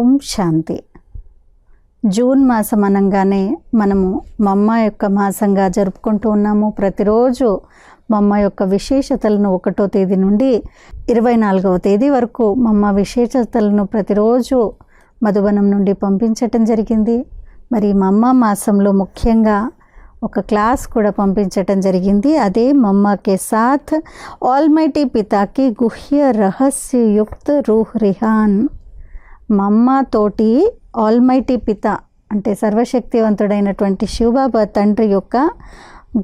ఓం శాంతి. June మాసం అనగానే మనము మమ్మ యొక్క మాసంగా జరుపుకుంటూ ఉన్నాము. ప్రతిరోజు మమ్మ యొక్క విశేషతలను 1వ తేదీ నుండి 24వ తేదీ వరకు మమ్మ విశేషతలను ప్రతిరోజు మధుబనం నుండి పంపించటం జరిగింది. మరి మమ్మ మాసంలో ముఖ్యంగా ఒక క్లాస్ కూడా పంపించటం జరిగింది. అదే మమ్మ కే సాథ్ ఆల్మైటీ పితాకి గుహ్య రహస్యయుక్త రూహ్ రిహాన్. మమ్మ తోటి ఆల్మైటీ పిత అంటే సర్వశక్తివంతుడైనటువంటి శివబాబా తండ్రి యొక్క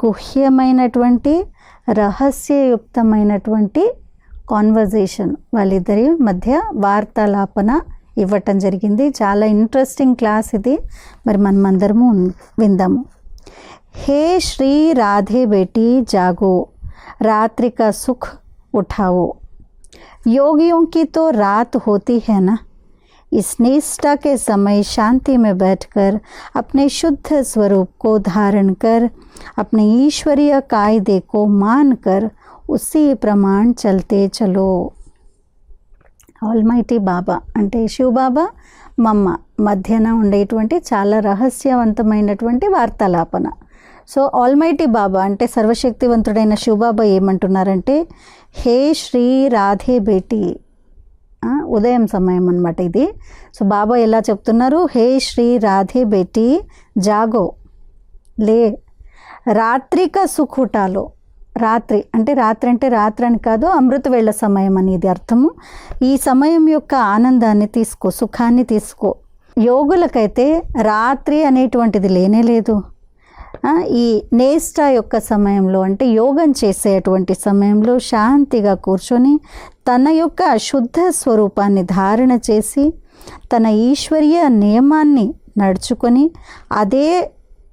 గుహ్యమైనటువంటి రహస్యయుక్తమైనటువంటి కాన్వర్జేషన్, వాళ్ళిద్దరి మధ్య వార్తాలాపన ఇవ్వటం జరిగింది. చాలా ఇంట్రెస్టింగ్ క్లాస్ ఇది. మరి మనమందరము విందాము. हे श्री राधे बेटी जागो, रात्रि का सुख उठाओ. योगियों की तो रात होती है ना. इस निष्ठा के समय शांति में बैठकर अपने शुद्ध स्वरूप को धारण कर अपने ईश्वरीय कायदे को मान कर उसी प्रमाण चलते चलो. ఆల్మైటీ బాబా అంటే శివ బాబా మమ్మ మధ్యన ఉండేటువంటి చాలా రహస్యవంతమైనటువంటి వార్తాలాపన. సో ఆల్మైటీ బాబా అంటే సర్వశక్తివంతుడైన శివబాబా ఏమంటున్నారంటే, హే శ్రీ రాధే బేటీ, ఉదయం సమయం అన్నమాట ఇది. సో బాబా ఎలా చెప్తున్నారు, హే శ్రీ రాధే బేటీ జాగో, లే, రాత్రిక సుఖుటాలో. రాత్రి అంటే రాత్రి అని కాదు, అమృత వేళ సమయం అనేది అర్థము. ఈ సమయం యొక్క ఆనందాన్ని తీసుకో, సుఖాన్ని తీసుకో. యోగులకైతే రాత్రి అనేటువంటిది లేనే లేదు. ఈ నేస్టా యొక్క సమయంలో అంటే యోగం చేసేటువంటి సమయంలో శాంతిగా కూర్చొని తన యొక్క శుద్ధ స్వరూపాన్ని ధారణ చేసి తన ఈశ్వరీయ నియమాన్ని నడుచుకొని అదే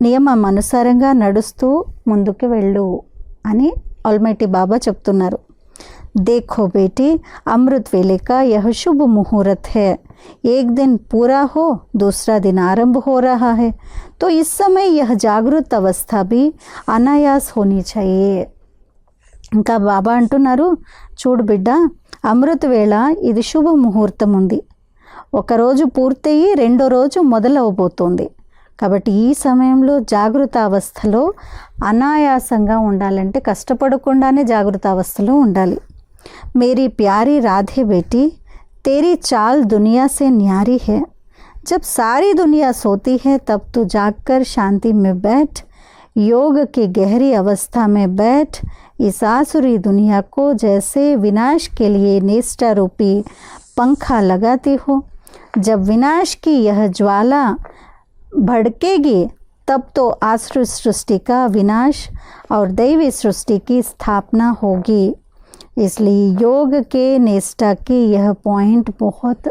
నియమం అనుసారంగా నడుస్తూ ముందుకు వెళ్ళు అని ఆల్మైటీ బాబా చెప్తున్నారు. देखो बेटी, अमृत वेले का यह शुभ मुहूर्त है. एक दिन पूरा हो, दूसरा दिन आरंभ हो रहा है, तो इस समय यह जागृत अवस्था भी अनायास होनी चाहिए. ఇంకా బాబా అంటున్నారు, చూడు బిడ్డ, అమృత వేళ ఇది శుభ ముహూర్తం ఉంది. ఒకరోజు పూర్తయి రెండో రోజు మొదలవబోతోంది. కాబట్టి ఈ సమయంలో జాగృత అవస్థలో అనాయాసంగా ఉండాలంటే కష్టపడకుండానే జాగృత అవస్థలో ఉండాలి. मेरी प्यारी राधे बेटी, तेरी चाल दुनिया से न्यारी है. जब सारी दुनिया सोती है तब तू जागकर शांति में बैठ, योग की गहरी अवस्था में बैठ. इस आसुरी दुनिया को जैसे विनाश के लिए निष्ठा रूपी पंखा लगाती हो, जब विनाश की यह ज्वाला भड़केगी तब तो आसुरी सृष्टि का विनाश और दैवी सृष्टि की स्थापना होगी. इसलिए योग के निष्ठा की यह पॉइंट बहुत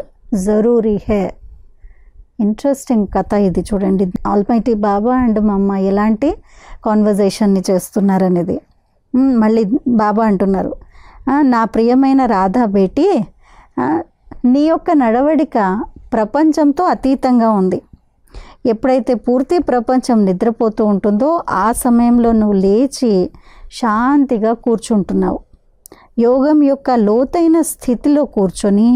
ज़रूरी है. ఇంట్రెస్టింగ్ కథ ఇది. చూడండి, ఆల్మైటీ బాబా అండ్ మమ్మ ఎలాంటి కాన్వర్జేషన్ని చేస్తున్నారనేది. మళ్ళీ బాబా అంటున్నారు, నా ప్రియమైన రాధా బేటీ, నీ యొక్క నడవడిక ప్రపంచంతో అతీతంగా ఉంది. ఎప్పుడైతే పూర్తి ప్రపంచం నిద్రపోతూ ఉంటుందో ఆ సమయంలో నువ్వు లేచి శాంతిగా కూర్చుంటున్నావు. యోగం యొక్క లోతైన స్థితిలో కూర్చొని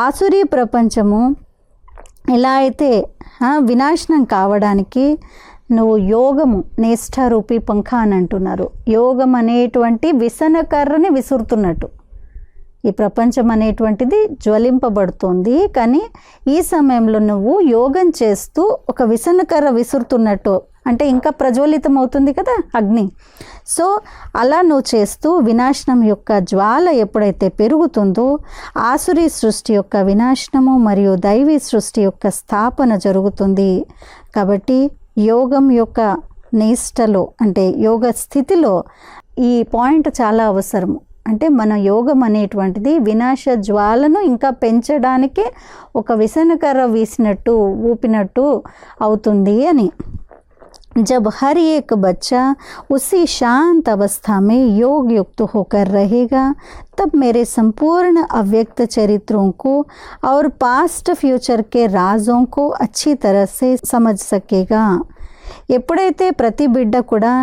ఆసురీ ప్రపంచము ఎలా అయితే వినాశనం కావడానికి నువ్వు యోగము నిష్ఠారూపి పంఖ అని అంటున్నారు. యోగం అనేటువంటి విసనకర్రని విసురుతున్నట్టు ఈ ప్రపంచం అనేటువంటిది జ్వలింపబడుతుంది. కానీ ఈ సమయంలో నువ్వు యోగం చేస్తూ ఒక విసనకర్ర విసురుతున్నట్టు అంటే ఇంకా ప్రజ్వలితం అవుతుంది కదా అగ్ని. సో అలా నువ్వు చేస్తూ వినాశనం యొక్క జ్వాల ఎప్పుడైతే పెరుగుతుందో ఆసురీ సృష్టి యొక్క వినాశనము మరియు దైవీ సృష్టి యొక్క స్థాపన జరుగుతుంది. కాబట్టి యోగం యొక్క నిష్టలో అంటే యోగ స్థితిలో ఈ పాయింట్ చాలా అవసరము. అంటే మన యోగం అనేటువంటిది వినాశ జ్వాలను ఇంకా పెంచడానికి ఒక విసనకర్ర వీసినట్టు ఊపినట్టు అవుతుంది అని. जब हर एक बच्चा उसी शांत अवस्था में योग युक्त होकर रहेगा, तब मेरे संपूर्ण अव्यक्त चरित्रों को और पास्ट फ्यूचर के राजों को अच्छी तरह से समझ सकेगा. ఎప్పుడైతే ప్రతి బిడ్డ కూడా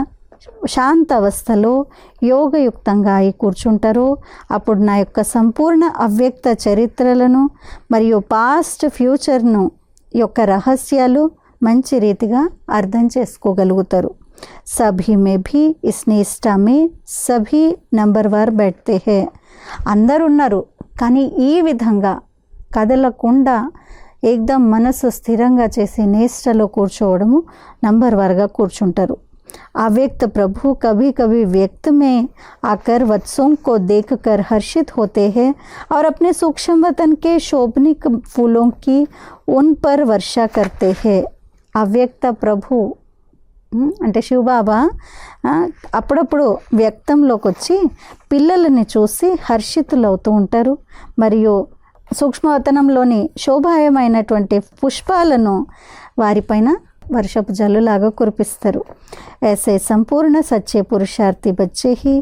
శాంత అవస్థలో యోగయుక్తంగా అయి కూర్చుంటారో అప్పుడు నా యొక్క సంపూర్ణ అవ్యక్త చరిత్రలను మరియు పాస్ట్ ఫ్యూచర్ను యొక్క రహస్యాలు మంచి రీతిగా అర్థం చేసుకోగలుగుతారు. సభీ మే భీ ఇస్ నిష్ఠా మే సభీ నంబర్ వార్ బెఠతే హే. అందరు ఉన్నారు కానీ ఈ విధంగా కదలకుండా ఏకదం మనసు స్థిరంగా చేసి నిష్ఠలో కూర్చోవడము నంబర్ వార్గా కూర్చుంటారు. अव्यक्त प्रभु कभी कभी व्यक्त में आकर वत्सों को देखकर हर्षित होते हैं और अपने सूक्ष्म वतन के शोभनिक फूलों की उन पर वर्षा करते हैं. अव्यक्त प्रभु అంటే శివబాబా అప్పుడప్పుడు వ్యక్తంలోకి వచ్చి పిల్లలని చూసి హర్షితులవుతూ ఉంటారు మరియు సూక్ష్మవతనంలోని శోభాయమైనటువంటి పుష్పాలను వారిపైన వర్షపు జల్లులాగా కురిపిస్తారు. ऐसे संपूर्ण सच्चे पुरुषार्थी बच्चे ही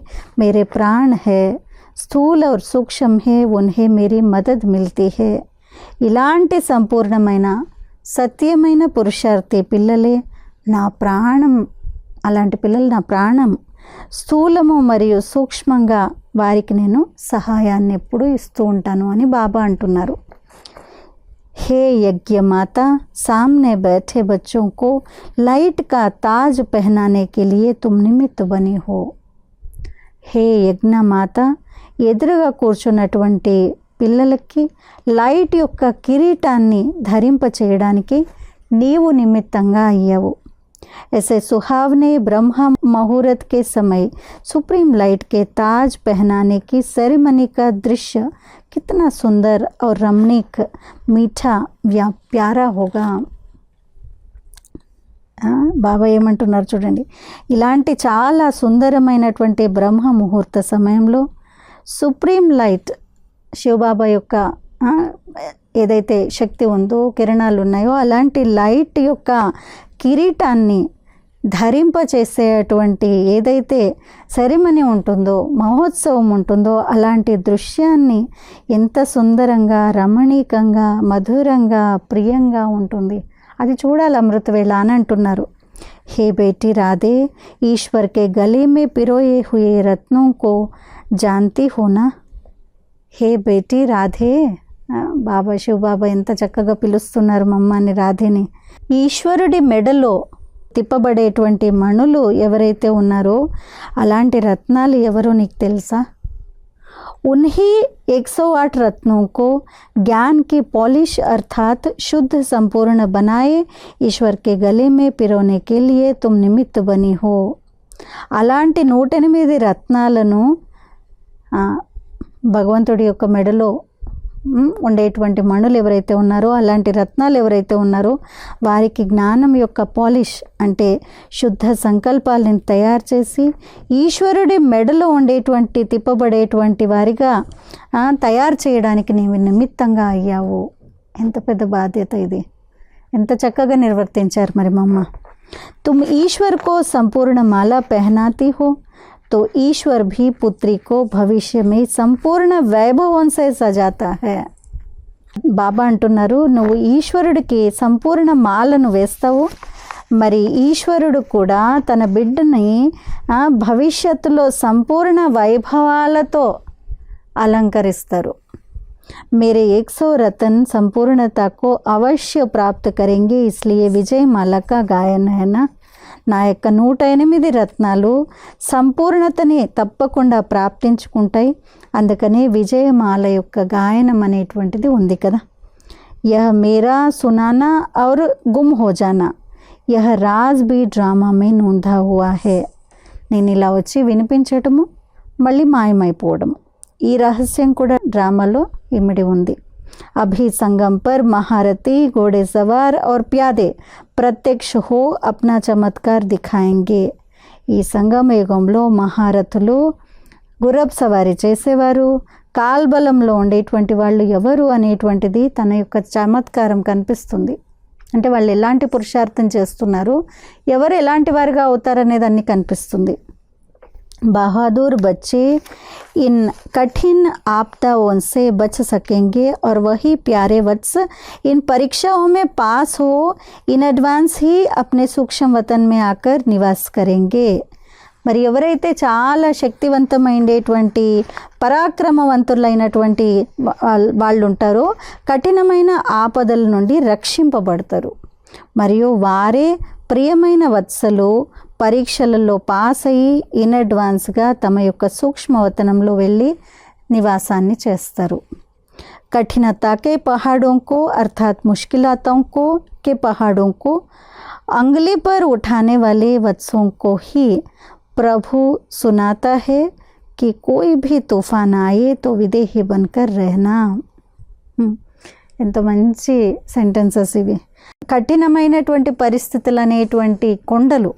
मेरे प्राण है, स्थूल और सूक्ष्म है, उन्हें मेरी मदद मिलती है. ఇలాంటి సంపూర్ణమైన సత్యమైన పురుషార్థి పిల్లలే నా ప్రాణం. అలాంటి పిల్లలు నా ప్రాణం. స్థూలము మరియు సూక్ష్మంగా వారికి నేను సహాయాన్ని ఎప్పుడూ ఇస్తూ ఉంటాను అని బాబా అంటున్నారు. हे यज्ञ माता, सामने बैठे बच्चों को लाइट का ताज पहनाने के लिए तुम निमित्त बनी हो. हे యజ్ఞ మాత, ఎదురుగా కూర్చున్నటువంటి పిల్లలకి లైట్ యొక్క కిరీటాన్ని ధరింప చేయడానికి నీవు నిమిత్తంగా అయ్యావు. ऐसे सुहावने ब्रह्मा मुहूर्त के समय सुप्रीम लाइट के ताज पहनाने की सेरेमनी का दृश्य कितना सुंदर और रमणीक, मीठा, प्यारा होगा. బాబా ఏమంటున్నారు చూడండి, ఇలాంటి చాలా సుందరమైనటువంటి బ్రహ్మ ముహూర్త సమయంలో సుప్రీం లైట్ శివబాబా యొక్క ఏదైతే శక్తి ఉందో, కిరణాలు ఉన్నాయో అలాంటి లైట్ యొక్క కిరీటాన్ని ధరింపచేసేటువంటి ఏదైతే సెరిమనీ ఉంటుందో, మహోత్సవం ఉంటుందో అలాంటి దృశ్యాన్ని ఎంత సుందరంగా, రమణీకంగా, మధురంగా, ప్రియంగా ఉంటుంది. అది చూడాలి అమృతవేళ అని అంటున్నారు. हे बेटी राधे, ईश्वर के गले में पिरोए हुए रत्नों को जानती हो ना. हे बेटी राधे, బాబా శివబాబా ఎంత చక్కగా పిలుస్తున్నారు మమ్మల్ని రాధేని. ఈశ్వరుడి మెడలో తిప్పబడేటువంటి మణులు ఎవరైతే ఉన్నారో అలాంటి రత్నాలు ఎవరో నీకు తెలుసా? उन्हीं 108 रत्नों को ज्ञान की पॉलिश अर्थात शुद्ध संपूर्ण बनाए ईश्वर के गले में पिरोने के लिए तुम निमित्त बनी हो. అలాంటి 108 రత్నాలను భగవంతుడి యొక్క మెడలో ఉండేటువంటి మణులు ఎవరైతే ఉన్నారో, అలాంటి రత్నాలు ఎవరైతే ఉన్నారో వారికి జ్ఞానం యొక్క పాలిష్ అంటే శుద్ధ సంకల్పాలను తయారు చేసి ఈశ్వరుడి మెడలో ఉండేటువంటి తిప్పబడేటువంటి వారిగా తయారు చేయడానికి నీవు నిమిత్తంగా అయ్యావు. ఎంత పెద్ద బాధ్యత ఇది! ఎంత చక్కగా నిర్వర్తించారు మరి మమ్మ. తుమ్ ఈశ్వర్ కో సంపూర్ణ మాల పహనాతి హో तो ईश्वर भी पुत्री को भविष्य में संपूर्ण वैभवों से सजाता है. బాబా అంటున్నారు, నువ్వు ఈశ్వరుడికి సంపూర్ణ మాలను వేస్తావు, మరి ఈశ్వరుడు కూడా తన బిడ్డని భవిష్యత్తులో సంపూర్ణ వైభవాలతో అలంకరిస్తారు. मेरे 100 रतन संपूर्णता को अवश्य प्राप्त करेंगे, इसलिए विजय माला का गायन है ना. నా యొక్క 108 రత్నాలు సంపూర్ణతని తప్పకుండా ప్రాప్తించుకుంటాయి. అందుకనే విజయమాల యొక్క గాయనం అనేటువంటిది ఉంది కదా. యహ మేరా సునానా ఔర్ గుమ్ హో జానా, యహ రాజ్ బి డ్రామా మే నూంధా హువా హే. నేను ఇలా వచ్చి వినిపించటము, మళ్ళీ మాయమైపోవడము, ఈ రహస్యం కూడా డ్రామాలో ఇమిడి ఉంది. अभी संगम पर महारथी, घोड़े सवार और प्यादे प्रत्यक्ष हो अपना चमत्कार दिखाएंगे. ఈ సంగమ యుగంలో మహారథులు, గుర్రపు సవారీ చేసేవారు, కాల్బలంలో ఉండేటువంటి వాళ్ళు ఎవరు అనేటువంటిది తన యొక్క చమత్కారం కనిపిస్తుంది. అంటే వాళ్ళు ఎలాంటి పురుషార్థం చేస్తున్నారు, ఎవరు ఎలాంటి వారిగా అవుతారనేది అన్నీ కనిపిస్తుంది. बहादुर बच्चे इन कठिन आपदाओं से बच सकेंगे और वही प्यारे वत्स इन परीक्षाओं में पास हो इन एडवांस ही अपने सूक्ष्म वतन में आकर निवास करेंगे. మరి ఎవరైతే చాలా శక్తివంతమైనటువంటి పరాక్రమవంతులైనటువంటి వాళ్ళు ఉంటారో కఠినమైన ఆపదల నుండి రక్షింపబడతారు. మరియు వారే ప్రియమైన వత్సలు పరీక్షలలో పాస్ అయ్యి ఇన్ అడ్వాన్స్గా తమ యొక్క సూక్ష్మవతనంలో వెళ్ళి నివాసాన్ని చేస్తారు. कठिनता के पहाड़ों को अर्थात मुश्किलातों को के पहाड़ों को अंगली पर उठाने वाले वत्सों को ही प्रभु सुनाता है कि कोई भी तूफान आए तो विदेही बनकर रहना. ఎంత మంచి సెంటెన్సెస్ ఇవి. కఠినమైనటువంటి పరిస్థితులు అనేటువంటి కొండలు,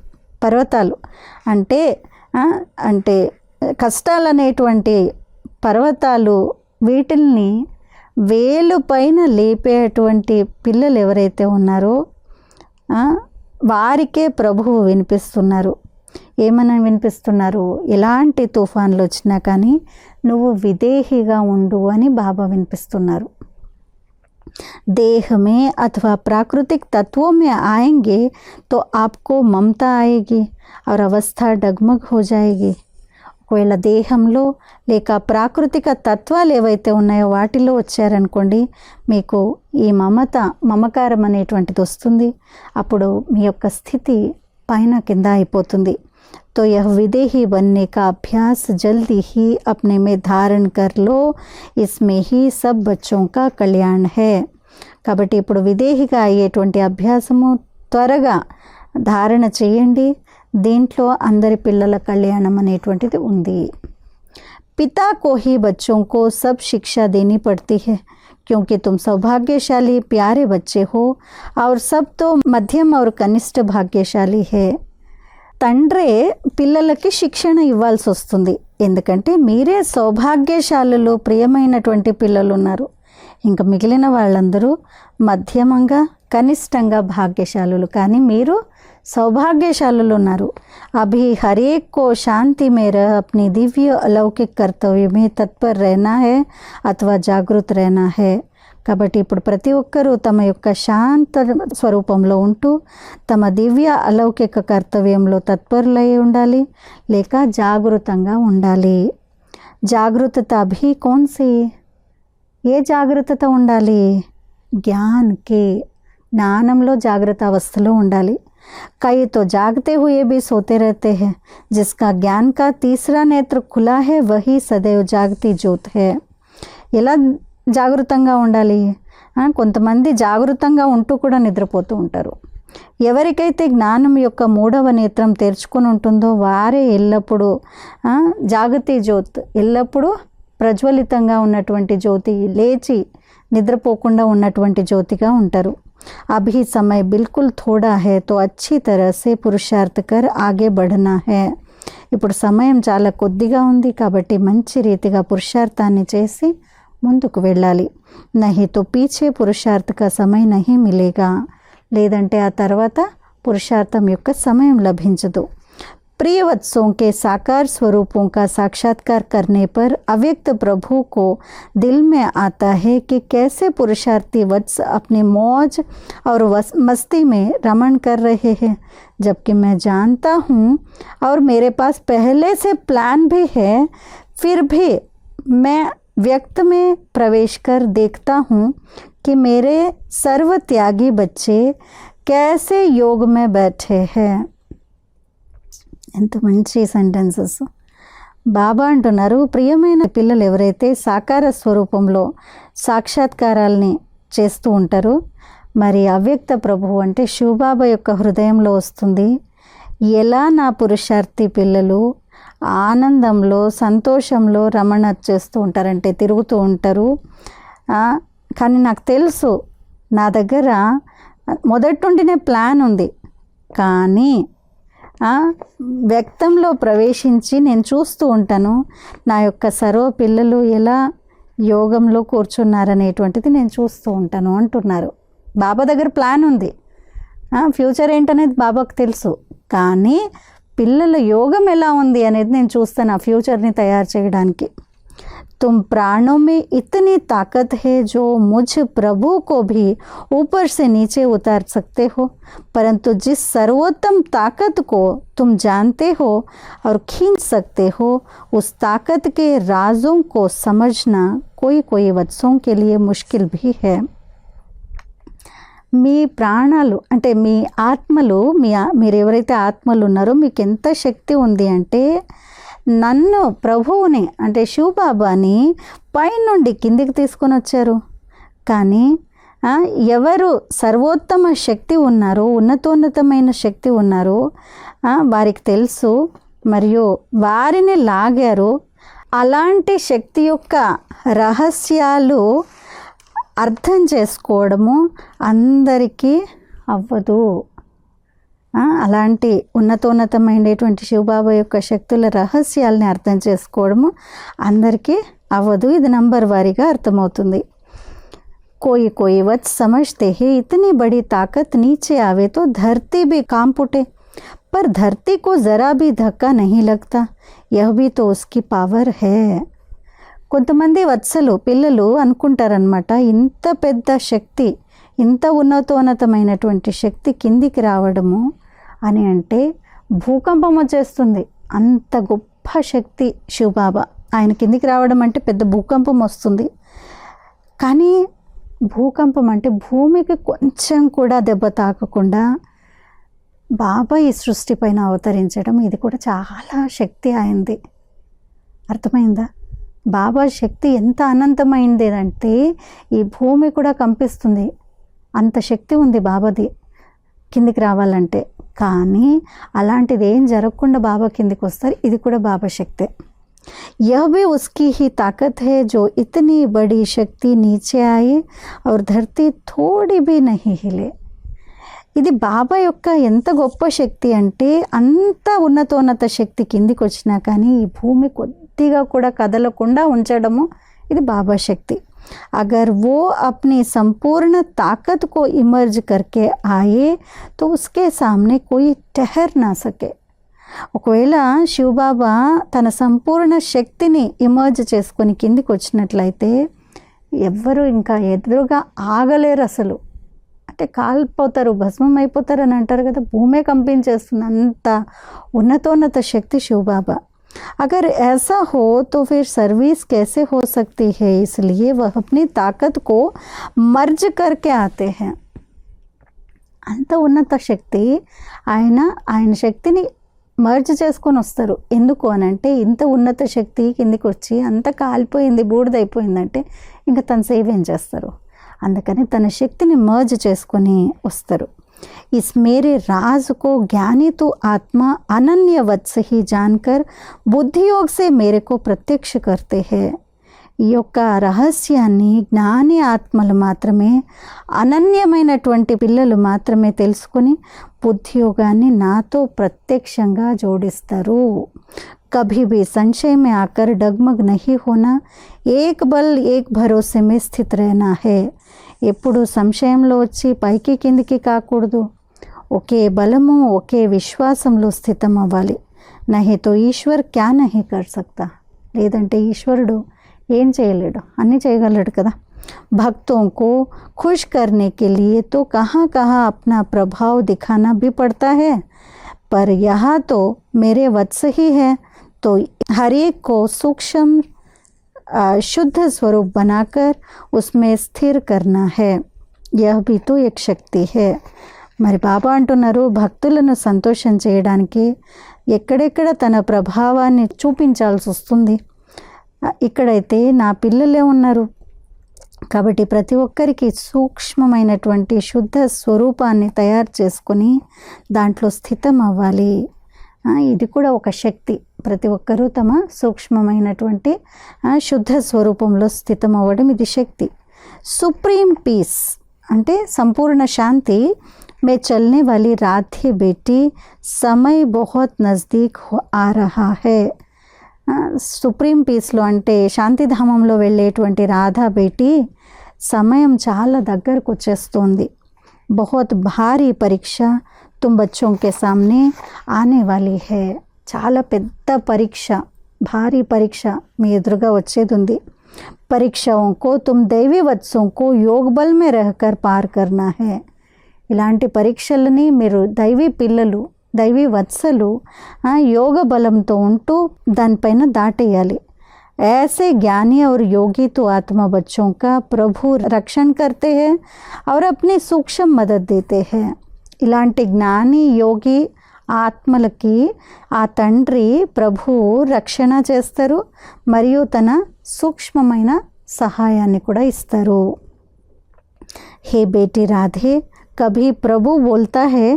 పర్వతాలు అంటే అంటే కష్టాలు అనేటువంటి పర్వతాలు, వీటిల్ని వేలు పైన లేపేటువంటి పిల్లలు ఎవరైతే ఉన్నారో వారికే ప్రభువు వినిపిస్తున్నారు. ఏమని వినిపిస్తున్నారు? ఎలాంటి తుఫాన్లు వచ్చినా కానీ నువ్వు విదేహిగా ఉండు అని బాబా వినిపిస్తున్నారు. देह में अथवा प्राकृतिक तत्वों में आएंगे तो आपको ममता आएगी और अवस्था डगमग हो जाएगी. ఒకవేళ దేహంలో లేక ప్రాకృతిక తత్వాలు ఏవైతే ఉన్నాయో వాటిలో వచ్చారనుకోండి, మీకు ఈ మమకారం అనేటువంటిది వస్తుంది. అప్పుడు మీ యొక్క స్థితి పైన కింద అయిపోతుంది. तो यह विदेही बनने का अभ्यास जल्दी ही अपने में धारण कर लो, इसमें ही सब बच्चों का कल्याण है. కాబట్టి ఇప్పుడు విదేహిగా అయ్యేటువంటి అభ్యాసము త్వరగా ధారణ చేయండి. దీంట్లో అందరి పిల్లల కళ్యాణం అనేటువంటిది ఉంది. पिता को ही बच्चों को सब शिक्षा देनी पड़ती है, क्योंकि तुम सौभाग्यशाली प्यारे बच्चे हो और सब तो मध्यम और कनिष्ठ भाग्यशाली है. తండ్రే పిల్లలకి శిక్షణ ఇవ్వాల్సి వస్తుంది. ఎందుకంటే మీరే సౌభాగ్యశాలులు, ప్రియమైనటువంటి పిల్లలు ఉన్నారు. ఇంకా మిగిలిన వాళ్ళందరూ మధ్యమంగా కనిష్టంగా భాగ్యశాలులు, కానీ మీరు సౌభాగ్యశాలులు ఉన్నారు. అభి హరేక్ కో శాంతి మేర అప్ని దివ్య अलौकिक कर्तव्य में तत्पर रहना है अथवा जागृत रहना है. కాబట్టి ఇప్పుడు ప్రతి ఒక్కరూ తమ యొక్క శాంత స్వరూపంలో ఉంటూ తమ దివ్య అలౌకిక కర్తవ్యంలో తత్పరులై ఉండాలి, లేక జాగృతంగా ఉండాలి. జాగృతత అభి కౌన్సి? ఏ జాగ్రత్తత ఉండాలి? జ్ఞాన్కే, జ్ఞానంలో జాగ్రత్త అవస్థలో ఉండాలి. कई तो जागते हुए भी सोते रहते हैं, जिसका ज्ञान का तीसरा नेत्र खुला है वही सदैव जागती ज्योत है. ఎలా జాగృతంగా ఉండాలి? కొంతమంది జాగృతంగా ఉంటూ కూడా నిద్రపోతూ ఉంటారు. ఎవరికైతే జ్ఞానం యొక్క మూడవ నేత్రం తెరుచుకొని ఉంటుందో వారే ఎల్లప్పుడూ జాగతి జ్యోత్, ఎల్లప్పుడూ ప్రజ్వలితంగా ఉన్నటువంటి జ్యోతి, లేచి నిద్రపోకుండా ఉన్నటువంటి జ్యోతిగా ఉంటారు. अभी समय बिल्कुल थोड़ा है तो अच्छी तरह से पुरुषार्थ कर आगे बढ़ना है. ఇప్పుడు సమయం చాలా కొద్దిగా ఉంది కాబట్టి మంచి రీతిగా పురుషార్థాన్ని చేసి ముందుకు వెళ్ళాలి. नहीं तो पीछे पुरुषार्थ का समय नहीं मिलेगा. లేదంటే ఆ తర్వాత పురుషార్థం యొక్క సమయం లభించదు. प्रिय वत्सों के साकार स्वरूपों का साक्षात्कार करने पर अव्यक्त प्रभु को दिल में आता है कि कैसे पुरुषार्थी वत्स अपनी मौज और मस्ती में रमण कर रहे हैं, जबकि मैं जानता हूँ और मेरे पास पहले से प्लान भी है, फिर भी मैं व्यक्त में प्रवेश कर देखता हूँ कि मेरे सर्वत्यागी बच्चे कैसे योग में बैठे हैं. ఎంత మంచి సెంటెన్సెస్. బాబా అంటున్నారు, ప్రియమైన పిల్లలు ఎవరైతే సాకార స్వరూపంలో సాక్షాత్కారాల్ని చేస్తూ ఉంటారో, మరి అవ్యక్త ప్రభువు అంటే శివబాబా యొక్క హృదయంలో వస్తుంది. ఎలా నా పురుషార్థి పిల్లలు ఆనందంలో, సంతోషంలో రమణ చేస్తూ ఉంటారంటే తిరుగుతూ ఉంటారు. కానీ నాకు తెలుసు, నా దగ్గర మొదటి నుండినే ప్లాన్ ఉంది, కానీ వ్యక్తంలో ప్రవేశించి నేను చూస్తూ ఉంటాను నా యొక్క సర్వ పిల్లలు ఎలా యోగంలో కూర్చున్నారనేటువంటిది నేను చూస్తూ ఉంటాను అంటున్నారు. బాబా దగ్గర ప్లాన్ ఉంది, ఫ్యూచర్ ఏంటనేది బాబాకు తెలుసు, కానీ పిల్లల యోగం ఎలా ఉంది అనేది నేను చూస్తాను ఆ ఫ్యూచర్ని తయారు చేయడానికి. तुम प्राणों में इतनी ताकत है जो मुझ प्रभु को भी ऊपर से नीचे उतार सकते हो, परंतु जिस सर्वोत्तम ताकत को तुम जानते हो और खींच सकते हो, उस ताकत के राजों को समझना कोई कोई वत्सों के लिए मुश्किल भी है। మీ ప్రాణాలు అంటే మీ ఆత్మలు మీరు ఎవరైతే ఆత్మలు ఉన్నారో మీకు ఎంత శక్తి ఉంది అంటే నన్ను ప్రభువుని అంటే శివబాబాని పైనుండి కిందికి తీసుకొని వచ్చారు. కానీ ఎవరు సర్వోత్తమ శక్తి ఉన్నారో ఉన్నతోన్నతమైన శక్తి ఉన్నారో వారికి తెలుసు మరియు వారిని లాగారు. అలాంటి శక్తి యొక్క రహస్యాలు అర్థం చేసుకోవడము అందరికీ అవ్వదు. అలాంటి ఉన్నతమైనటువంటి శివబాబా యొక్క శక్తుల రహస్యాలని అర్థం చేసుకోవడము అందరికీ అవ్వదు. ఇది నంబర్ వారీగా అర్థమవుతుంది. कोई कोई वत समझते हैं इतनी बड़ी ताकत नीचे आवे तो धरती भी कांप उठे, पर धरती को ज़रा भी धक्का नहीं लगता, यह भी तो उसकी पावर है. కొంతమంది వత్సలు పిల్లలు అనుకుంటారనమాట, ఇంత పెద్ద శక్తి, ఇంత ఉన్నతమైనటువంటి శక్తి కిందికి రావడము అని అంటే భూకంపం వచ్చేస్తుంది. అంత గొప్ప శక్తి శివబాబా. ఆయన కిందికి రావడం అంటే పెద్ద భూకంపం వస్తుంది. కానీ భూకంపం అంటే భూమికి కొంచెం కూడా దెబ్బ తాకకుండా బాబా ఈ సృష్టి పైన అవతరించడం, ఇది కూడా చాలా శక్తి అయింది. అర్థమైందా? బాబా శక్తి ఎంత అనంతమైంది అంటే ఈ భూమి కూడా కంపిస్తుంది. అంత శక్తి ఉంది బాబాది కిందికి రావాలంటే. కానీ అలాంటిది ఏం జరగకుండా బాబా కిందికి వస్తారు. ఇది కూడా బాబా శక్తే. यह भी उसकी ही ताकत है जो इतनी बड़ी शक्ति नीचे आए और धरती थोड़ी भी नहीं हिले. ఇది బాబా యొక్క ఎంత గొప్ప శక్తి అంటే అంత ఉన్నతోన్నత శక్తి కిందికి వచ్చినా కానీ ఈ భూమి కొద్దిగా కూడా కదలకుండా ఉంచడము ఇది బాబా శక్తి. अगर वो अपनी संपूर्ण ताकत को इमर्ज करके आए तो उसके सामने कोई ठहर ना सके. ఒకవేళ శివబాబా తన సంపూర్ణ శక్తిని ఇమర్జ్ చేసుకొని కిందికి వచ్చినట్లయితే ఎవ్వరూ ఇంకా ఎదురుగా ఆగలేరు. అసలు అంటే కాలిపోతారు, భస్మం అయిపోతారు అని అంటారు కదా, భూమే కంపించేస్తుంది. అంత ఉన్నతోన్నత శక్తి శివబాబా. अगर ऐसा हो तो फिर सर्विस कैसे हो सकती है? इसलिए वह अपनी ताकत को मर्ज करके आते हैं. అంత ఉన్నత శక్తి ఆయన శక్తిని మర్జ్ చేసుకొని వస్తారు. ఎందుకు అని అంటే ఇంత ఉన్నత శక్తి కిందికి వచ్చి అంత కాలిపోయింది, బూడిదైపోయిందంటే ఇంకా తన సేవ ఏం చేస్తారు? అందుకని తన శక్తిని మర్జ్ చేసుకొని వస్తారు. इस मेरे राज को ज्ञानी तो आत्मा अनन्य वत्स ही जानकर बुद्धि योग से मेरे को प्रत्यक्ष करते हैं. ఈ యొక్క రహస్యాన్ని జ్ఞాని ఆత్మలు మాత్రమే, అనన్యమైనటువంటి పిల్లలు మాత్రమే తెలుసుకొని బుద్ధియోగాన్ని నాతో ప్రత్యక్షంగా జోడిస్తారు. कभी भी संशय में आकर डगमग नहीं होना, एक बल एक भरोसे में स्थित रहना है. ఎప్పుడు సంశయంలో వచ్చి పైకి కిందికి కాకూడదు. ఒకే బలము ఒకే విశ్వాసంలో స్థితం అవ్వాలి. నహి తో ఈశ్వర్ క్యా నహి కర్ సక్తా. లేదంటే ఈశ్వరుడు ఏం చేయలేడు, అన్నీ చేయగలడు కదా. भक्तों को खुश करने के लिए तो कहाँ कहाँ अपना प्रभाव दिखाना भी पड़ता है, पर यहाँ तो मेरे वत्स ही है, तो हर एक को सूक्ष्म शुद्ध स्वरूप बनाकर उसमें स्थिर करना है. यह भी तो एक शक्ति है. మరి బాబా అంటున్నారు, భక్తులను సంతోషం చేయడానికి ఎక్కడెక్కడ తన ప్రభావాన్ని చూపించాల్సి వస్తుంది. ఇక్కడైతే నా పిల్లలే ఉన్నారు కాబట్టి ప్రతి ఒక్కరికి సూక్ష్మమైనటువంటి శుద్ధ స్వరూపాన్ని తయారు చేసుకొని దాంట్లో స్థితం అవ్వాలి. ఇది కూడా ఒక శక్తి. ప్రతి ఒక్కరూ తమ సూక్ష్మమైనటువంటి శుద్ధ స్వరూపంలో స్థితం అవ్వడం ఇది శక్తి. సుప్రీం పీస్ అంటే సంపూర్ణ శాంతి మే చల్నే వాली రాధే బేటీ సమయ బహుత్ నజదీక్ ఆ రహా హై. సుప్రీం పీస్లో అంటే శాంతిధామంలో వెళ్ళేటువంటి రాధా బేటీ సమయం చాలా దగ్గరకు వచ్చేస్తుంది. బహుత్ భారీ పరీక్ష తుమ్ బచ్చోं के सामने आने वाली है. చాలా పెద్ద పరీక్ష, భారీ పరీక్ష మీ ఎదురుగా వచ్చేది ఉంది. పరీక్షాओं को तुम दैवी वत्सों को योग बल में रहकर पार करना है. ఇలాంటి పరీక్షలని మీరు దైవీ పిల్లలు, దైవీ వత్సలు యోగ బలంతో ఉంటూ దానిపైన దాటేయాలి. ऐसे ज्ञानी और योगी तो आत्मा बच्चों का प्रभु रक्षण करते हैं और अपनी सूक्ष्म मदद देते हैं. ఇలాంటి జ్ఞాని యోగి ఆత్మలకి ఆ తండ్రి ప్రభు రక్షణ చేస్తారు మరియు తన సూక్ష్మమైన సహాయాన్ని కూడా ఇస్తారు. हे बेटी राधे, कभी प्रभु बोलता है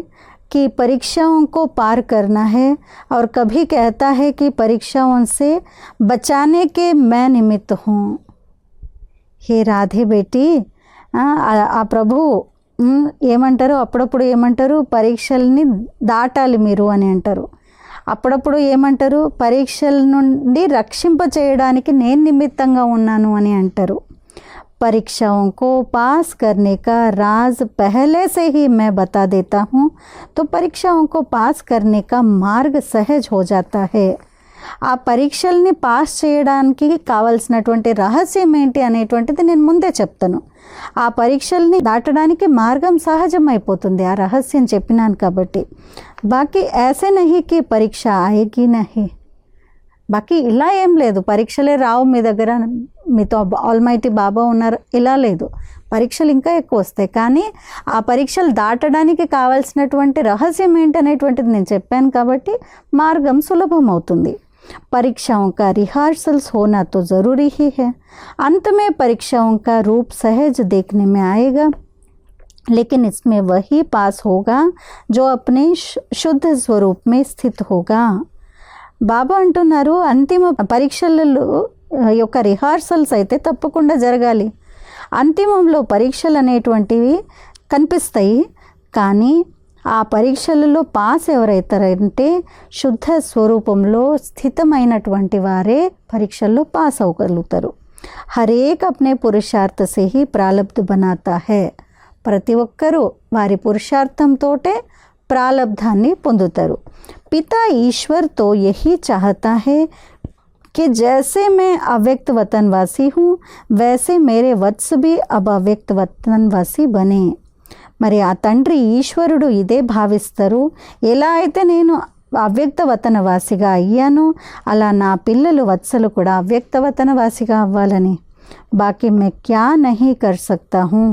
कि परीक्षाओं को पार करना है और कभी कहता है कि परीक्षाओं से बचाने के मैं निमित्त हूँ. हे राधे बेटी, ఆ ప్రభు ఏమంటారు, అప్పుడప్పుడు ఏమంటారు, పరీక్షల్ని దాటాలి మీరు అని అంటారు. అప్పుడప్పుడు ఏమంటారు, పరీక్షల నుండి రక్షింప చేయడానికి నేను నిమిత్తంగా ఉన్నాను అని అంటారు. परीक्षाओं को पास करने का राज पहले से ही मैं बता देता हूँ, तो परीक्षाओं को पास करने का मार्ग सहज हो जाता है. ఆ పరీక్షల్ని పాస్ చేయడానికి కావాల్సినటువంటి రహస్యం ఏంటి అనేటువంటిది నేను ముందే చెప్తాను. ఆ పరీక్షల్ని దాటడానికి మార్గం సహజమైపోతుంది ఆ రహస్యం చెప్పినాను కాబట్టి. బాకీ ऐसे नहीं कि परीक्षा आएगी नहीं. బాకీ ఇలా ఏం లేదు, పరీక్షలే రావు మీ దగ్గర, మీతో ఆల్మైటీ బాబా ఉన్నారు, ఇలా లేదు. పరీక్షలు ఇంకా ఎక్కువ వస్తాయి. కానీ ఆ పరీక్షలు దాటడానికి కావాల్సినటువంటి రహస్యం ఏంటనేటువంటిది నేను చెప్పాను కాబట్టి మార్గం సులభం అవుతుంది. परीक्षाओं का रिहर्सल्स होना तो ज़रूरी ही है. अंत में परीक्षाओं का रूप सहज देखने में आएगा, लेकिन इसमें वही पास होगा जो अपने शुद्ध स्वरूप में स्थित होगा. బాబా అంటున్నారు, అంతిమ పరీక్షలలో యొక్క రిహార్సల్స్ అయితే తప్పకుండా జరగాలి. అంతిమంలో పరీక్షలు అనేటువంటివి కనిపిస్తాయి. కానీ ఆ పరీక్షలలో పాస్ ఎవరైతారంటే శుద్ధ స్వరూపంలో స్థితమైనటువంటి వారే పరీక్షల్లో పాస్ అవ్వగలుగుతారు. హరేక్ అప్నే పురుషార్థ సే హీ ప్రాలబ్ధ బనాతా హై. ప్రతి ఒక్కరూ వారి పురుషార్థంతోటే ప్రాలబ్ధాన్ని పొందుతారు. पिता ईश्वर तो यही चाहता है कि जैसे मैं अव्यक्त वतनवासी हूँ वैसे मेरे वत्स भी अब अव्यक्त वतनवासी बने. మరి ఆ తండ్రి ఈశ్వరుడు ఇదే భావిస్తారు, ఎలా అయితే నేను అవ్యక్త వతనవాసిగా అయ్యానో అలా నా పిల్లలు వత్సలు కూడా అవ్యక్త వతనవాసిగా అవ్వాలని. బాకీ मैं क्या नहीं कर सकता हूँ,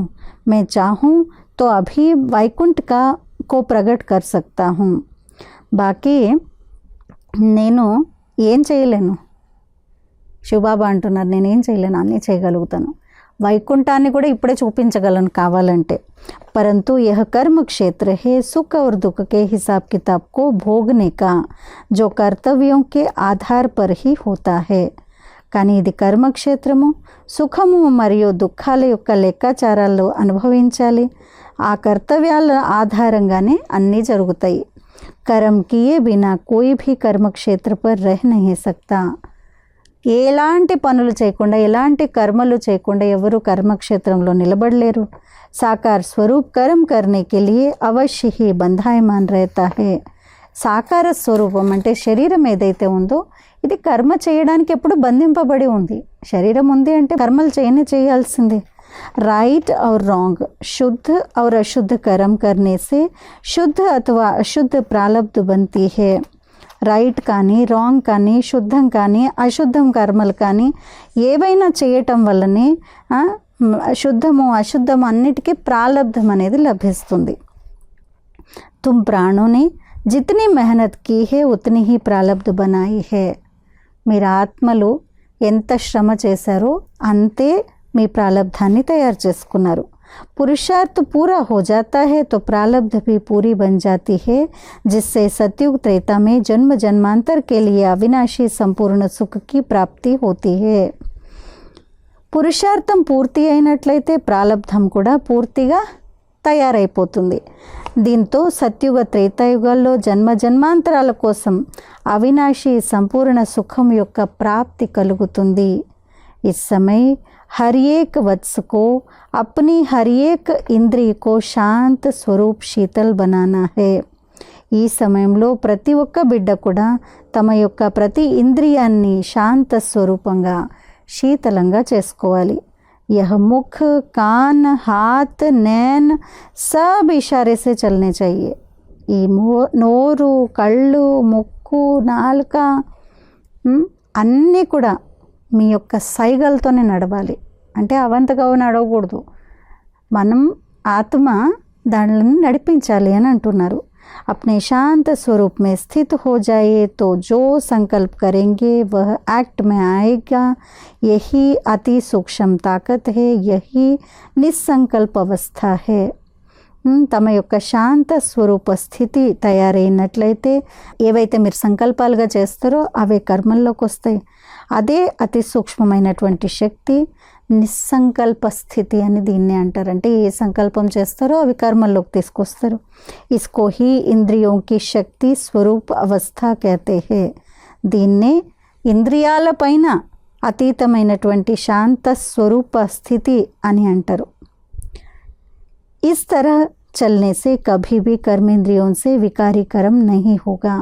मैं चाहूँ तो अभी వైకుంఠ को प्रकट कर सकता हूँ. బాకీ నేను ఏం చేయలేను. శివబాబా అంటున్నారు, నేనేం చేయలేను, అన్నీ చేయగలుగుతాను. వైకుంఠాన్ని కూడా ఇప్పుడే చూపించగలను కావాలంటే. परंतु यह कर्म क्षेत्र है सुख और दुख के हिसाब किताब को भोगने का, जो कर्तव्यों के आधार पर ही होता है. కానీ ఇది కర్మక్షేత్రము, సుఖము మరియు దుఃఖాల యొక్క లెక్కాచారాలు అనుభవించాలి. ఆ కర్తవ్యాల ఆధారంగానే అన్నీ జరుగుతాయి. कर्म किए बिना कोई भी कर्म क्षेत्र पर रह नहीं सकता. ఎలాంటి పనులు చేయకుండా, ఎలాంటి కర్మలు చేయకుండా ఎవరు కర్మక్షేత్రంలో నిలబడలేరు. సాకార స్వరూప్ కర్మ करने के लिए अवश्य ही बंधायमान रहता है. సాకార స్వరూపం అంటే శరీరం ఏదైతే ఉందో ఇది కర్మ చేయడానికి ఎప్పుడు బంధింపబడి ఉంది. శరీరం ఉంది అంటే కర్మలు చేయాల్సిందే. राइट और रॉन्ग, शुद्ध और अशुद्ध कर्म करने से शुद्ध अथवा अशुद्ध प्रालब्ध बनती है. రైట్ కానీ రాంగ్ కానీ శుద్ధం కానీ అశుద్ధం కర్మలు కానీ ఏవైనా చేయటం వల్లనే శుద్ధము అశుద్ధము అన్నిటికీ ప్రాలబ్ధం అనేది లభిస్తుంది. तुम प्राणों ने जितनी मेहनत की है उतनी ही प्रालब्ध बनाई है. మీరు ఆత్మలు ఎంత శ్రమ చేశారో అంతే మీ ప్రాలబ్ధాన్ని తయారు చేసుకున్నారు. पुरुषार्थ पूरा हो जाता है तो प्रालब्ध भी पूरी बन जाती है, जिससे सतयुग त्रेता में जन्म जन्मांतर के लिए अविनाशी संपूर्ण सुख की प्राप्ति होती है. పురుషార్థం పూర్తి అయినట్లయితే ప్రాలబ్ధం కూడా పూర్తిగా తయారైపోతుంది. దీంతో సత్యుగ త్రేతాయుగాల్లో జన్మ జన్మాంతరాల కోసం అవినాశి సంపూర్ణ సుఖం యొక్క ప్రాప్తి కలుగుతుంది. इस समय हर एक वत्स को अपनी हर एक इंद्रिय को शांत स्वरूप शीतल बनाना है. ఈ సమయంలో ప్రతి ఒక్క బిడ్డ కూడా తమ యొక్క ప్రతి ఇంద్రియాన్ని శాంత స్వరూపంగా శీతలంగా చేసుకోవాలి. यह मुख कान हाथ नैन सब इशारे से चलने चाहिए. ఈ నోరు కళ్ళు ముక్కు నాలుక అన్నీ కూడా మీ యొక్క సైగలతోనే నడవాలి. అంటే అవంతగా నడవకూడదు, మనం ఆత్మ దానిని నడిపించాలి అని అంటున్నారు. अपने शांत स्वरूप में स्थित हो जाए तो जो संकल्प करेंगे वह एक्ट में आएगा. यही अति सूक्ष्म ताकत है, यही निसंकल्प अवस्था है. తమ యొక్క శాంత స్వరూప స్థితి తయారైనట్లయితే ఏవైతే మీరు సంకల్పాలుగా చేస్తారో అవే కర్మల్లోకి వస్తాయి. అదే అతి సూక్ష్మమైనటువంటి శక్తి నిస్సంకల్ప స్థితి అని దీన్ని అంటారు. అంటే ఏ సంకల్పం చేస్తారో అవి కర్మల్లోకి తీసుకొస్తారు. ఇస్కో హీ ఇంద్రియోం కి శక్తి స్వరూప అవస్థ కహతే హే. దీన్నే ఇంద్రియాల పైన అతీతమైనటువంటి శాంత స్వరూప స్థితి అని అంటారు. इस तरह चलने से कभी भी कर्मेंद्रियों से विकारी कर्म नहीं होगा.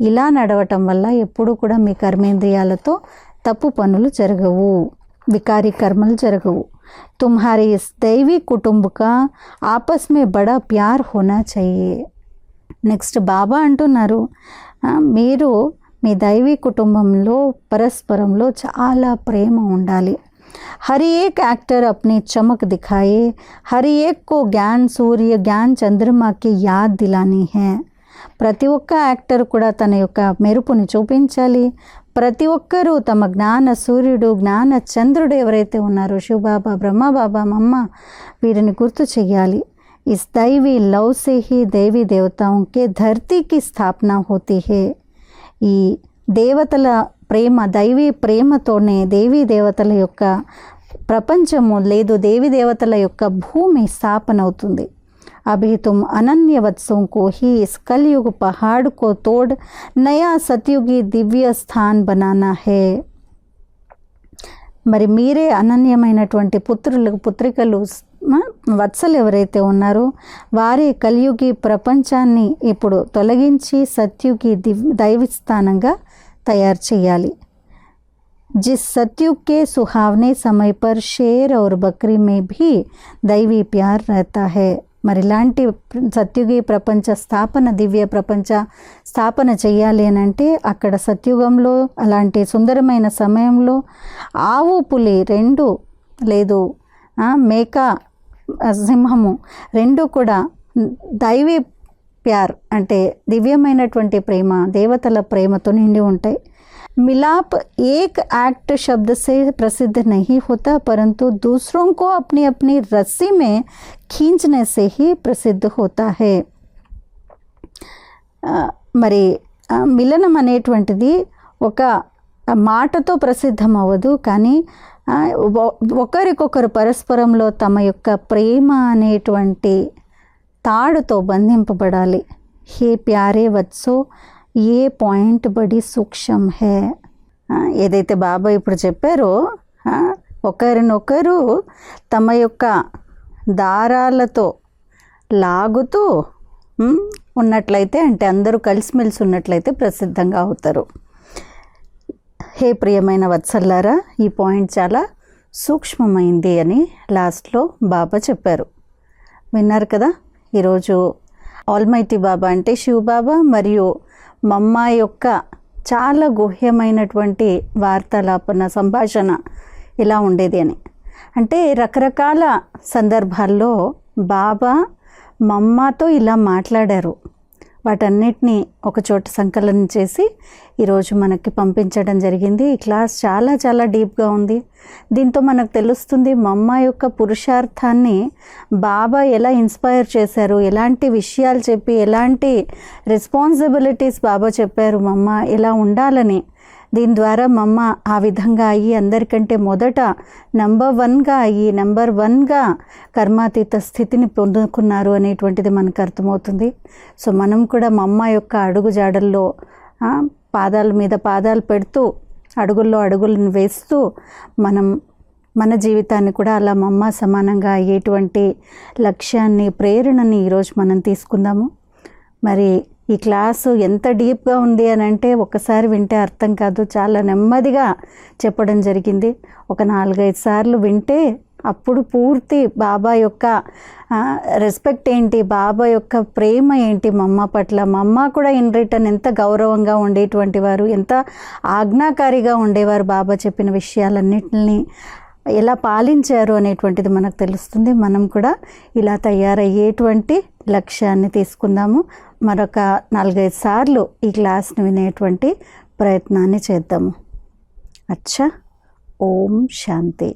ఇలా నడవటం వల్ల ఎప్పుడు కూడా మీ కర్మేంద్రియాలతో తప్పు పనులు జరగవు, వికారి కర్మలు జరగవు. तुम्हारे इस दैवी कुटुंब का आपस में बड़ा प्यार होना चाहिए. నెక్స్ట్ బాబా అంటున్నారు, మీరు మీ దైవీ కుటుంబంలో పరస్పరంలో చాలా ప్రేమ ఉండాలి. हर एक एक्टर अपनी चमक दिखाए, हर एक को ज्ञान सूर्य ज्ञान चंद्रमा की याद दिलानी है. ప్రతి ఒక్క యాక్టర్ కూడా తన యొక్క మెరుపుని చూపించాలి. ప్రతి ఒక్కరూ తమ జ్ఞాన సూర్యుడు జ్ఞాన చంద్రుడు ఎవరైతే ఉన్నారో శివబాబా బ్రహ్మబాబా మమ్మ వీరిని గుర్తు చెయ్యాలి. इस दैवी लव से ही देवी देवताओं के धरती की स्थापना होती है. ఈ దేవతల ప్రేమ దైవీ ప్రేమతోనే దేవీ దేవతల యొక్క ప్రపంచము లేదు దేవీ దేవతల యొక్క భూమి స్థాపన అవుతుంది. अभी तुम अनन्य वत्सों को ही इस कलयुग पहाड़ को तोड़ नया सतयुगी दिव्य स्थान बनाना है. మరి మీరే అనన్యమైనటువంటి పుత్రికలు వత్సలు ఎవరైతే ఉన్నారో వారి కలియుగి ప్రపంచాన్ని ఇప్పుడు తొలగించి సత్యుగి దైవస్థానంగా తయారు చేయాలి. जिस सतयुग के सुहावने समय पर शेर और बकरी में भी दैवी प्यार रहता है. మరి ఇలాంటి సత్యుగి ప్రపంచ స్థాపన దివ్య ప్రపంచ స్థాపన చెయ్యాలి అని అంటే అక్కడ సత్యుగంలో అలాంటి సుందరమైన సమయంలో ఆవు పులి రెండు లేదు మేక సింహము రెండు కూడా దైవీ ప్యార్ అంటే దివ్యమైనటువంటి ప్రేమ దేవతల ప్రేమతో నిండి ఉంటాయి. मिलाप एक एक्ट शब्द से प्रसिद्ध नहीं होता परंतु दूसरों को अपनी अपनी रस्सी में खींचने से ही प्रसिद्ध होता है. మరి మిలనం అనేటువంటిది ఒక మాటతో ప్రసిద్ధం అవ్వదు, కానీ ఒకరికొకరు పరస్పరంలో తమ యొక్క ప్రేమ అనేటువంటి తాడుతో బంధింపబడాలి. హే ప్యారే వత్సో ఏ పాయింట్ బడి సూక్ష్మ హే. ఏదైతే బాబా ఇప్పుడు చెప్పారో ఒకరినొకరు తమ యొక్క దారాలతో లాగుతూ ఉన్నట్లయితే అంటే అందరూ కలిసిమెలిసి ఉన్నట్లయితే ప్రసిద్ధంగా అవుతారు. హే ప్రియమైన వత్సల్లారా, ఈ పాయింట్ చాలా సూక్ష్మమైంది అని లాస్ట్లో బాబా చెప్పారు. విన్నారు కదా. ఈరోజు ఆల్మైటీ బాబా అంటే శివ బాబా మరియు మమ్మ యొక్క చాలా గుహ్యమైనటువంటి వార్తాలాపన సంభాషణ ఇలా ఉండేది అని. అంటే రకరకాల సందర్భాల్లో బాబా మమ్మతో ఇలా మాట్లాడారు. వాటన్నిటినీ ఒకచోట సంకలనం చేసి ఈరోజు మనకి పంపించడం జరిగింది. ఈ క్లాస్ చాలా చాలా డీప్గా ఉంది. దీంతో మనకు తెలుస్తుంది మమ్మ యొక్క పురుషార్థాన్ని బాబా ఎలా ఇన్స్పైర్ చేశారు, ఎలాంటి విషయాలు చెప్పి ఎలాంటి రెస్పాన్సిబిలిటీస్ బాబా చెప్పారు మమ్మ ఎలా ఉండాలని. దీని ద్వారా మమ్మ ఆ విధంగా అయ్యి అందరికంటే మొదట నంబర్ 1గా అయ్యి నంబర్ 1గా కర్మాతీత స్థితిని పొందుకున్నారు అనేటువంటిది మనకు అర్థమవుతుంది. సో మనం కూడా మమ్మ యొక్క అడుగు జాడల్లో పాదాల మీద పాదాలు పెడుతూ అడుగుల్లో అడుగులను వేస్తూ మన జీవితాన్ని కూడా అలా మమ్మ సమానంగా అయ్యేటువంటి లక్ష్యాన్ని ప్రేరణని ఈరోజు మనం తీసుకుందాము. మరి ఈ క్లాసు ఎంత డీప్గా ఉంది అని అంటే ఒకసారి వింటే అర్థం కాదు, చాలా నెమ్మదిగా చెప్పడం జరిగింది. ఒక 4-5 సార్లు వింటే అప్పుడు పూర్తి బాబా యొక్క రెస్పెక్ట్ ఏంటి, బాబా యొక్క ప్రేమ ఏంటి మమ్మ పట్ల, మమ్మ కూడా ఇన్ రిటర్న్ ఎంత గౌరవంగా ఉండేటువంటి వారు, ఎంత ఆజ్ఞాకారిగా ఉండేవారు, బాబా చెప్పిన విషయాలన్నింటినీ ఎలా పాలించారు అనేటువంటిది మనకు తెలుస్తుంది. మనం కూడా ఇలా తయారయ్యేటువంటి లక్ష్యాన్ని తీసుకుందాము. మరొక 4-5 సార్లు ఈ క్లాస్ని వినేటువంటి ప్రయత్నాన్ని చేద్దాము. అచ్చా. ఓం శాంతి.